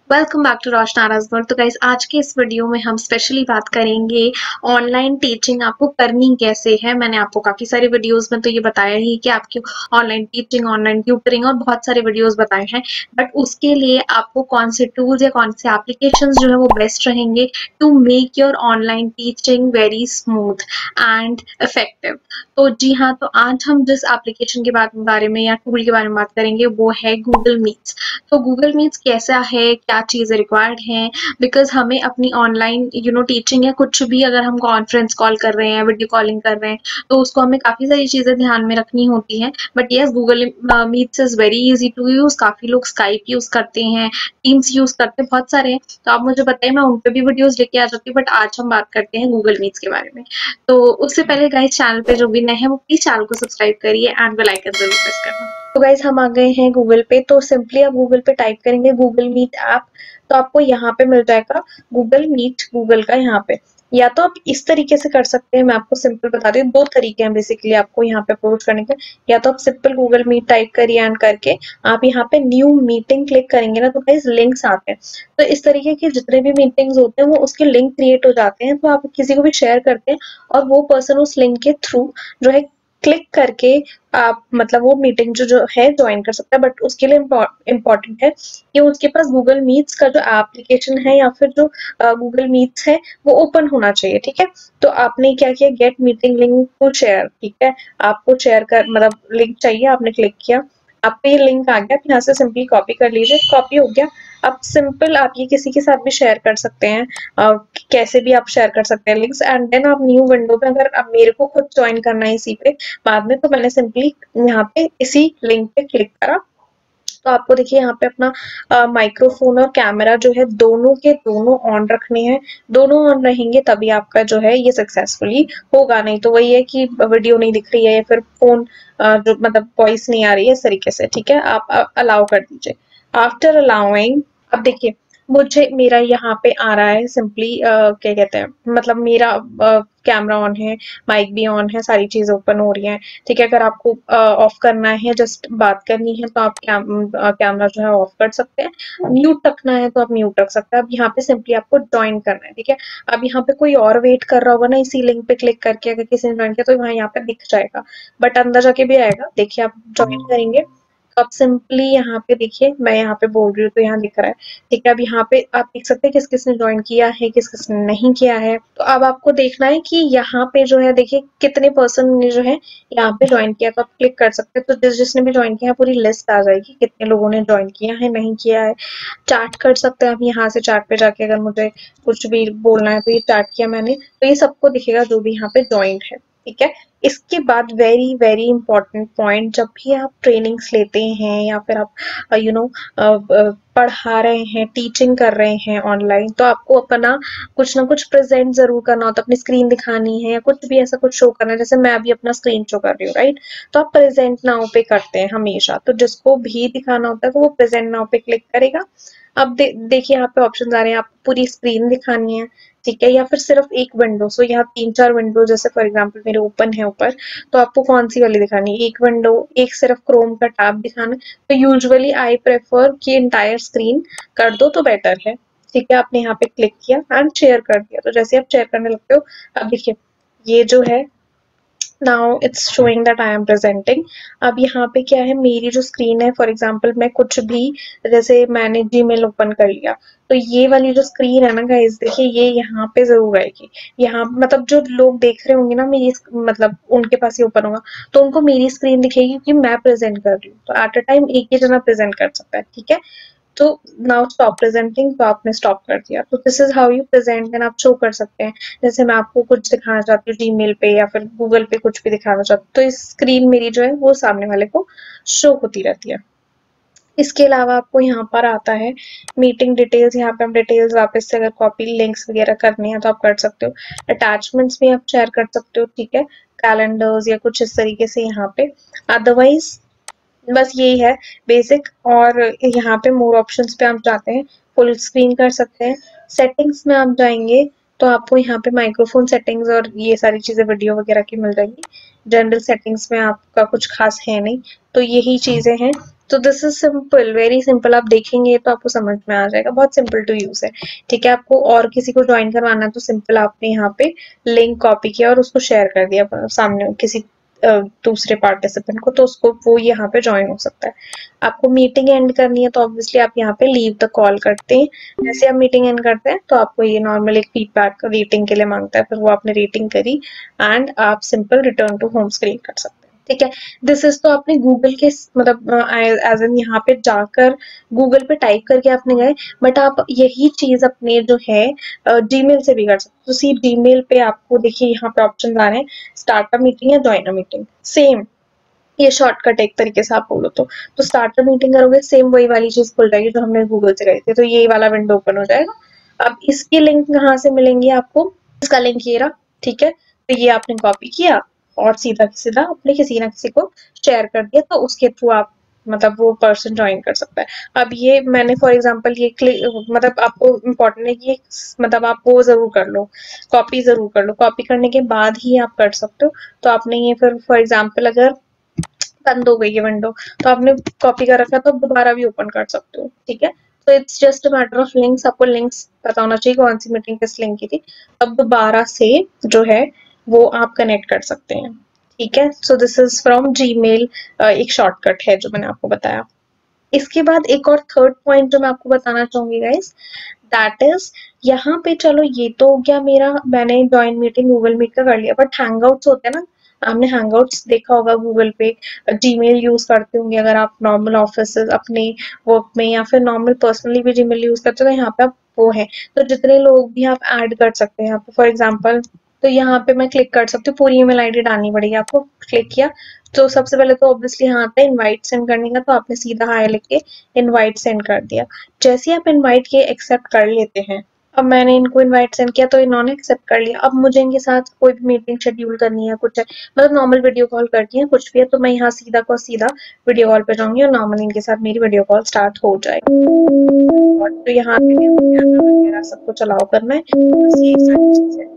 Welcome back to Roshan Araj world. तो guys आज के इस वीडियो में हम स्पेशली बात करेंगे ऑनलाइन टीचिंग आपको करनी कैसे है। मैंने आपको काफी सारे वीडियोस में तो ये बताया ही कि आपकी ऑनलाइन टीचिंग, ऑनलाइन ट्यूटरिंग और बहुत सारे वीडियोस बताए हैं, बट उसके लिए आपको कौन से टूल्स या कौन से एप्लीकेशंस जो है वो बेस्ट रहेंगे to make your online teaching very smooth and effective. तो जी हाँ, तो आज हम जिस एप्लीकेशन के बारे में या टूल के बारे में बात करेंगे वो है गूगल मीट्स। तो गूगल मीट्स कैसा है, क्या चीज़ें रिक्वायर्ड हैं, बिकॉज हमें अपनी ऑनलाइन टीचिंग या कुछ भी, अगर हम कॉन्फ्रेंस कॉल कर रहे हैं, वीडियो कॉलिंग कर रहे हैं, तो उसको हमें काफ़ी सारी चीज़ें ध्यान में रखनी होती हैं। But yes, Google Meets is very easy to use. काफ़ी लोग स्काइप यूज़ करते हैं, टीम्स यूज़ करते हैं, बहुत सारे हैं। तो आप मुझे बताइए, मैं उन पे भी वीडियोज़ लेके आ जाती हूँ, बट आज हम बात करते हैं गूगल मीट्स के बारे में। तो उससे पहले गाइस, चैनल पे जो भी नए हैं वो प्लीज़ चैनल को सब्सक्राइब करिए एंड बेल आइकन जरूर प्रेस करना। तो गाइज हम आ गए हैं गूगल पे। तो सिंपली आप गूगल पे टाइप करेंगे गूगल मीट ऐप, तो आपको यहाँ पे मिल जाएगा गूगल मीट, गूगल का यहाँ पे। या तो आप इस तरीके से कर सकते हैं, मैं आपको सिंपल बता रही हूँ, दो तरीके हैं बेसिकली आपको यहाँ पे अप्रोच करने के। या तो आप सिंपल गूगल मीट टाइप करिए एंड करके आप यहाँ पे न्यू मीटिंग क्लिक करेंगे ना, तो गाइज लिंक्स आते हैं। तो इस तरीके के जितने भी मीटिंग्स होते हैं वो उसके लिंक क्रिएट हो जाते हैं, तो आप किसी को भी शेयर करते हैं और वो पर्सन उस लिंक के थ्रू जो है क्लिक करके आप मतलब वो मीटिंग जो है ज्वाइन कर सकता है। बट उसके लिए इम्पोर्टेंट है कि उसके पास गूगल मीट्स का जो एप्लीकेशन है या फिर जो गूगल मीट्स है वो ओपन होना चाहिए, ठीक है। तो आपने क्या किया, get meeting link to share, ठीक है। आपको शेयर कर मतलब लिंक चाहिए, आपने क्लिक किया, आप पे ये लिंक आ गया, यहाँ से सिंपली कॉपी कर लीजिए, कॉपी हो गया। अब सिंपल आप ये किसी के साथ भी शेयर कर सकते हैं, कैसे भी आप शेयर कर सकते हैं लिंक्स। एंड देन आप न्यू विंडो पे, अगर अब मेरे को खुद ज्वाइन करना है इसी पे बाद में, तो मैंने सिंपली यहाँ पे इसी लिंक पे क्लिक करा। तो आपको देखिए यहाँ पे अपना माइक्रोफोन और कैमरा जो है दोनों के दोनों ऑन रखने हैं। दोनों ऑन रहेंगे तभी आपका जो है ये सक्सेसफुली होगा, नहीं तो वही है कि वीडियो नहीं दिख रही है या फिर फोन जो मतलब वॉइस नहीं आ रही है इस तरीके से, ठीक है। आप अलाउ कर दीजिए। आफ्टर अलाउइंग, अब देखिए मुझे मेरा यहाँ पे आ रहा है सिंपली क्या कहते हैं, मतलब मेरा कैमरा ऑन है, माइक भी ऑन है, सारी चीज ओपन हो रही है, ठीक है। अगर आपको ऑफ करना है, जस्ट बात करनी है, तो आप कैमरा जो है ऑफ कर सकते हैं। म्यूट रखना है तो आप म्यूट रख सकते हैं। अब यहाँ पे सिंपली आपको ज्वाइन करना है, ठीक है। अब यहाँ पे कोई और वेट कर रहा होगा ना, इसी लिंक पे क्लिक करके अगर किसी ने ज्वाइन किया तो वहाँ यहाँ पे दिख जाएगा, बट अंदर जाके भी आएगा। देखिए आप ज्वाइन करेंगे तो आप सिंपली यहाँ पे देखिए, मैं यहाँ पे बोल रही हूँ तो यहाँ दिख रहा है, ठीक है। अब यहाँ पे आप देख सकते हैं किस किस ने ज्वाइन किया है, किस किस ने नहीं किया है। तो अब आपको देखना है कि यहाँ पे जो है देखिए कितने पर्सन ने जो है यहाँ पे ज्वाइन किया, तो आप क्लिक कर सकते हैं। तो जिसने भी ज्वाइन किया पूरी लिस्ट आ जाएगी, कितने लोगों ने ज्वाइन किया है, नहीं किया है। चैट कर सकते हैं आप यहाँ से, चैट पे जाके अगर मुझे कुछ भी बोलना है तो ये चैट किया मैंने, तो ये सबको दिखेगा जो भी यहाँ पे ज्वाइन है, ठीक है। इसके बाद वेरी वेरी इंपॉर्टेंट पॉइंट, जब भी आप ट्रेनिंग्स लेते हैं या फिर आप पढ़ा रहे हैं, टीचिंग कर रहे हैं ऑनलाइन, तो आपको अपना कुछ ना कुछ प्रेजेंट जरूर करना होता है। अपनी स्क्रीन दिखानी है या कुछ भी ऐसा कुछ शो करना है, जैसे मैं अभी अपना स्क्रीन शो कर रही हूँ, राइट। तो आप प्रेजेंट नाउ पे करते हैं हमेशा, तो जिसको भी दिखाना होता है तो वो प्रेजेंट नाउ पे क्लिक करेगा। अब देखिए यहाँ पे ऑप्शन आ रहे हैं, आपको पूरी स्क्रीन दिखानी है, ठीक है, या फिर सिर्फ एक विंडो। सो यहाँ 3-4 विंडो जैसे फॉर एग्जांपल मेरे ओपन है ऊपर, तो आपको कौन सी वाली दिखानी है, एक विंडो, एक सिर्फ क्रोम का टैब दिखाना है। तो यूजुअली आई प्रेफर कि एंटायर स्क्रीन कर दो तो बेटर है, ठीक है। आपने यहाँ पे क्लिक किया एंड शेयर कर दिया, तो जैसे आप शेयर करने लगते हो, अब देखिए ये जो है now it's showing that I am presenting. अब यहाँ पे क्या है, मेरी जो स्क्रीन है, फॉर एग्जांपल मैं कुछ भी, जैसे मैंने जीमेल ओपन कर लिया, तो ये वाली जो स्क्रीन है ना गाइस, देखिए ये यहाँ पे जरूर आएगी। यहाँ मतलब जो लोग देख रहे होंगे ना मेरी मतलब उनके पास ही ओपन होगा, तो उनको मेरी स्क्रीन दिखेगी क्योंकि मैं प्रेजेंट कर रही हूँ। तो एट अ टाइम एक ही जना प्रेजेंट कर सकता है, ठीक है। तो नाउ स्टॉप प्रेजेंटिंग, तो आपने स्टॉप कर दिया। तो this is how you present, and आप शो कर सकते हैं। जैसे मैं आपको कुछ दिखाना चाहती हूँ जीमेल पे या फिर गूगल पे, कुछ भी दिखाना चाहती हूँ, तो इस स्क्रीन मेरी जो है वो सामने वाले को शो होती रहती है। इसके अलावा आपको यहाँ पर आता है मीटिंग डिटेल्स। यहाँ पे आप डिटेल्स वापस से अगर कॉपी लिंक्स वगैरह करनी है तो आप कर सकते हो। अटैचमेंट्स भी आप शेयर कर सकते हो, ठीक है, कैलेंडर्स या कुछ इस तरीके से यहाँ पे। अदरवाइज बस यही है बेसिक। और यहाँ पे मोर ऑप्शंस पे आप जाते हैं, फुल स्क्रीन कर सकते हैं। सेटिंग्स में आप जाएंगे तो आपको यहाँ पे माइक्रोफोन सेटिंग्स और ये सारी चीजें वीडियो वगैरह की मिल जाएंगी। जनरल सेटिंग्स में आपका कुछ खास है नहीं, तो यही चीजें हैं। तो this is simple, very simple. आप देखेंगे तो आपको समझ में आ जाएगा, बहुत सिंपल टू यूज है। ठीक है, आपको और किसी को ज्वाइन करवाना है तो सिंपल आपने यहाँ पे लिंक कॉपी किया और उसको शेयर कर दिया सामने किसी दूसरे पार्टिसिपेंट को, तो उसको वो यहाँ पे ज्वाइन हो सकता है। आपको मीटिंग एंड करनी है तो ऑब्वियसली आप यहाँ पे लीव द कॉल करते हैं। जैसे आप मीटिंग एंड करते हैं तो आपको ये नॉर्मल एक फीडबैक रेटिंग के लिए मांगता है, फिर वो आपने रेटिंग करी एंड आप simple return to home screen कर सकते हैं। ठीक है, दिस इज तो आपने गूगल के मतलब एज एन यहाँ पे जाकर गूगल पे टाइप करके आपने गए, बट आप यही चीज अपने जो है जीमेल से भी कर सकते हो। तो सी जीमेल पे आपको देखिए यहाँ पे ऑप्शन आ रहे हैं, स्टार्ट अ मीटिंग या ज्वाइन अ मीटिंग। सेम ये शॉर्टकट एक तरीके से आप बोलो तो स्टार्ट अ मीटिंग करोगे, सेम वही वाली चीज खुल जाएगी जो हमने गूगल से करी थी, तो ये वाला विंडो ओपन हो जाएगा। अब इसकी लिंक कहाँ से मिलेंगी आपको, इसका लिंक ये रहा। ठीक है, तो ये आपने कॉपी किया और सीधा सीधा अपने किसी ना किसी को शेयर कर दिया, तो उसके थ्रू आप मतलब वो पर्सन ज्वाइन कर सकता है। अब ये मैंने फॉर एग्जांपल ये मतलब आपको इम्पोर्टेंट है कि ये मतलब आप वो जरूर कर लो, कॉपी जरूर कर लो, कॉपी करने के बाद ही आप कर सकते हो। तो आपने ये फिर फॉर एग्जांपल अगर बंद हो गई है विंडो तो आपने कॉपी कर रखा तो आप दोबारा भी ओपन कर सकते हो। ठीक है, तो it's just a matter of links. आपको लिंक्स पता होना चाहिए कौन सी मीटिंग किस लिंक की थी, अब दोबारा से जो है वो आप कनेक्ट कर सकते हैं। ठीक है, so this is from Gmail, एक शॉर्टकट है जो मैंने आपको बताया। इसके बाद एक और थर्ड पॉइंट जो मैं आपको बताना चाहूंगी गाइस, दैट इज यहाँ पे चलो ये तो हो गया मेरा, मैंने ज्वाइन मीटिंग गूगल मीट का कर लिया, बट हैंगआउट्स होते हैं ना, आपने हैंगआउट्स देखा होगा गूगल पे, जीमेल यूज करते होंगे अगर आप नॉर्मल ऑफिस अपने वर्क में, या फिर नॉर्मल पर्सनली भी जीमेल यूज करते हो, तो यहाँ पे आप वो है, तो जितने लोग भी आप ऐड कर सकते हैं यहाँ पे फॉर एग्जाम्पल। तो यहाँ पे मैं क्लिक कर सकती हूँ, पूरी ईमेल आईडी डालनी पड़ेगी आपको। क्लिक किया तो सबसे पहले तो ऑब्वियसली यहाँ पे इनवाइट सेंड करने का, तो आपने सीधा हाय लिख के इनवाइट सेंड कर दिया। जैसे ही आप इनवाइट के एक्सेप्ट कर लेते हैं, अब मैंने इनको इनवाइट सेंड किया तो इन्होंने एक्सेप्ट कर लिया। अब मुझे इनके साथ कोई भी मीटिंग शेड्यूल करनी है, कुछ है मतलब नॉर्मल वीडियो कॉल करनी है, कुछ भी है, तो मैं यहाँ सीधा को सीधा वीडियो कॉल पे जाऊंगी और नॉर्मल इनके साथ मेरी वीडियो कॉल स्टार्ट हो जाएगी। और तो यहाँ पे मेरा सबको चलाओ करना है, बस ये सारी चीजें।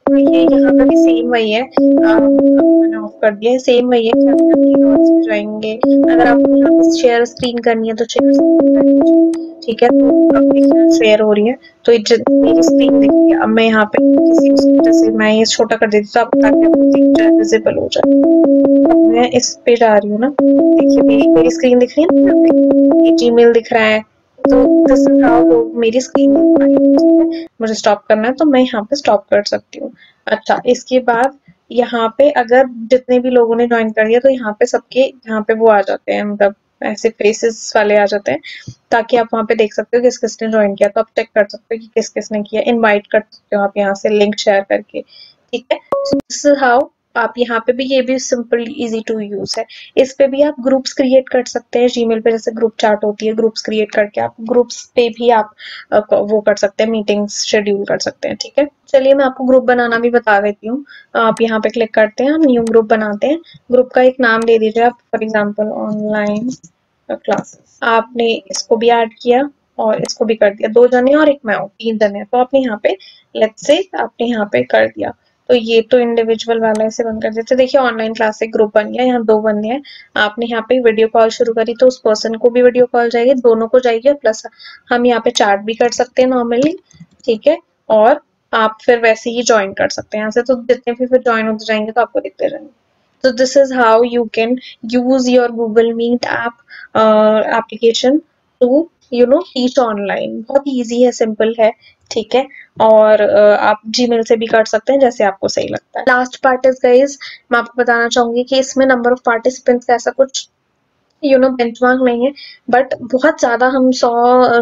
तो ये यहाँ पे भी सेम वही है, मैंने ऑफ कर दिया है, सेम वही है कि आप अपनी नोट्स पे जाएंगे। अगर आपको यहाँ पे शेयर स्क्रीन करनी है तो शेयर स्क्रीन कर लीजिए। ठीक है, तो अब शेयर हो रही है तो मेरी स्क्रीन दिख रही है। अब मैं यहाँ पे किसी जैसे मैं ये छोटा कर देती हूँ तो ताकि आपको पिक्चर विजिबल हो जाए। मैं इस पे जा रही हूँ ना, देखिए मेरी स्क्रीन दिख रही है ना, ये जीमेल दिख रहा है, तो दिस इज हाउ मेरी स्क्रीन दिख रही है। मुझे स्टॉप करना है तो मैं यहाँ पे स्टॉप कर सकती हूँ। अच्छा, इसके बाद यहाँ पे अगर जितने भी लोगों ने ज्वाइन कर लिया तो यहाँ पे सबके यहाँ पे वो आ जाते हैं, मतलब ऐसे फेसेस वाले आ जाते हैं, ताकि आप वहाँ पे देख सकते हो किस किसने ज्वाइन किया, तो आप चेक कर सकते हो कि किस किसने किया, इनवाइट कर सकते हो आप यहाँ से लिंक शेयर करके। ठीक है, सो दिस इज हाउ आप यहाँ पे भी, ये भी सिंपल इजी टू यूज है। इस पे भी आप ग्रुप्स क्रिएट कर सकते हैं, जीमेल पे जैसे ग्रुप चैट होती है, ग्रुप्स क्रिएट करके आप ग्रुप्स पे भी आप वो कर सकते हैं, मीटिंग्स शेड्यूल कर सकते हैं। ठीक है, चलिए मैं आपको ग्रुप बनाना भी बता देती हूँ। आप यहाँ पे क्लिक करते हैं, हम न्यू ग्रुप बनाते हैं। ग्रुप का एक नाम दे दीजिए आप, फॉर एग्जाम्पल ऑनलाइन क्लासेस। आपने इसको भी ऐड किया और इसको भी कर दिया, 2 जने और एक मैं हूँ, 3 जने, तो आपने यहाँ पे लेट्स से आपने यहाँ पे कर दिया। तो ये तो इंडिविजुअल वाला ऐसे बंद कर देते। देखिए ऑनलाइन क्लास से ग्रुप बन गया, यहाँ 2 बंदे हैं। आपने यहाँ पे वीडियो कॉल शुरू करी तो उस पर्सन को भी वीडियो कॉल जाएगी, दोनों को जाएगी, और प्लस हम यहाँ पे चैट भी कर सकते हैं नॉर्मली। ठीक है, और आप फिर वैसे ही ज्वाइन कर सकते हैं यहाँ से, तो जितने भी फिर ज्वाइन होते जाएंगे तो आपको दिखते जाएंगे। So this is how you can use your Google Meet app application to teach online। बहुत easy है, simple है। ठीक है, और आप Gmail से भी कर सकते हैं जैसे आपको सही लगता है। लास्ट पार्ट इज गाइज, मैं आपको बताना चाहूंगी कि इसमें नंबर ऑफ पार्टिसिपेंट्स का ऐसा कुछ बेंचमार्क नहीं है, बट बहुत ज्यादा हम 100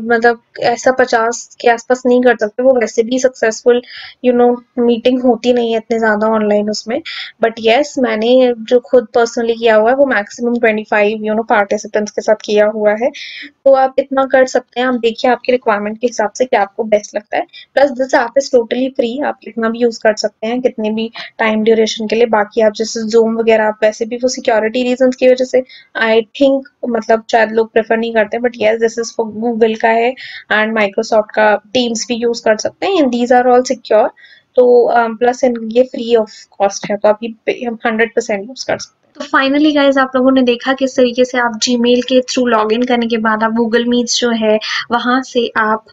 मतलब ऐसा 50 के आसपास नहीं कर सकते, वो वैसे भी सक्सेसफुल मीटिंग होती नहीं है इतने ज्यादा ऑनलाइन उसमें। बट यस, मैंने जो खुद पर्सनली किया हुआ है वो मैक्सिमम 25 पार्टिसिपेंट्स के साथ किया हुआ है। तो आप इतना कर सकते हैं, आप देखिए आपकी रिक्वायरमेंट के हिसाब से क्या आपको बेस्ट लगता है। Plus this app is totally free, आप कितना भी यूज कर सकते हैं कितने भी टाइम ड्यूरेशन के लिए। बाकी आप जैसे जूम वगैरह, आप वैसे भी वो सिक्योरिटी रीजन की वजह से आई थिंक मतलब शायद लोग प्रेफर नहीं करते, but yes this is for Google का है एंड माइक्रोसॉफ्ट का टीम्स भी यूज कर सकते हैं, दीज आर ऑल सिक्योर। तो प्लस ये फ्री ऑफ कॉस्ट है, तो आप ये 100% यूज कर सकते हैं। तो फाइनली गाइज आप लोगों ने देखा किस तरीके से आप जीमेल के थ्रू लॉगिन करने के बाद आप गूगल मीट्स जो है वहां से आप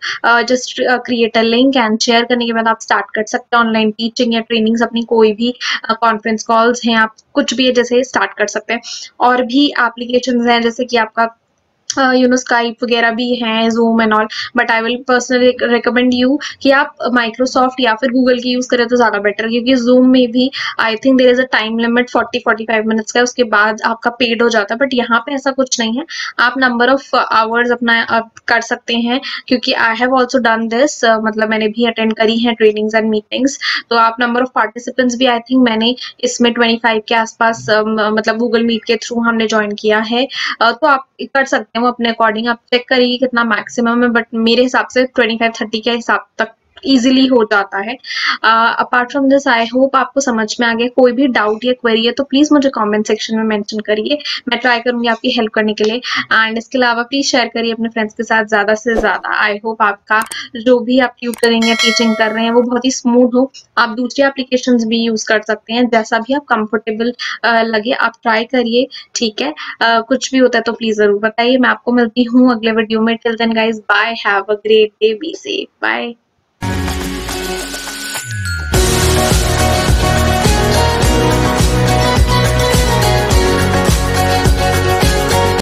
just create a link and share करने के बाद आप स्टार्ट कर सकते हैं ऑनलाइन टीचिंग या ट्रेनिंग्स अपनी कोई भी कॉन्फ्रेंस कॉल्स हैं आप कुछ भी है जैसे स्टार्ट कर सकते हैं। और भी एप्लीकेशंस हैं जैसे कि आपका स्काइप वगैरह भी हैं, zoom and all, but I will personally recommend you कि आप माइक्रोसॉफ्ट या फिर गूगल की यूज करें तो ज्यादा बेटर, क्योंकि जूम में भी I think there is a time limit 40-45 minutes का, उसके बाद आपका पेड हो जाता है, बट यहाँ पे ऐसा कुछ नहीं है। आप नंबर ऑफ आवर्स अपना कर सकते हैं, क्योंकि I have also done this, मतलब मैंने भी अटेंड करी है ट्रेनिंग्स एंड मीटिंग्स। तो आप नंबर ऑफ पार्टिसिपेंट्स भी आई थिंक मैंने इसमें 25 के आसपास मतलब गूगल मीट के थ्रू हमने ज्वाइन किया है। तो आप कर सकते हैं वो अपने अकॉर्डिंग, आप चेक करिए कितना मैक्सिमम है, बट मेरे हिसाब से 25-30 के हिसाब तक इजीली हो जाता है। Apart from this I hope आपको समझ में आ गया। कोई भी डाउट या क्वेरी है तो प्लीज मुझे कमेंट सेक्शन में मेंशन करिए, मैं ट्राई करूंगी आपकी हेल्प करने के लिए। एंड इसके अलावा प्लीज शेयर करिए अपने फ्रेंड्स के साथ ज्यादा से ज्यादा। आई होप आपका जो भी आप ट्यूटरिंग या टीचिंग कर रहे हैं वो बहुत ही स्मूथ हो। आप दूसरी एप्लीकेशंस भी यूज कर सकते हैं, जैसा भी आप कंफर्टेबल लगे आप ट्राई करिए, ठीक है। कुछ भी होता है तो प्लीज जरूर बताइए। मैं आपको मिलती हूँ अगले वीडियो में। Till then guys bye, have a great day, be safe, bye.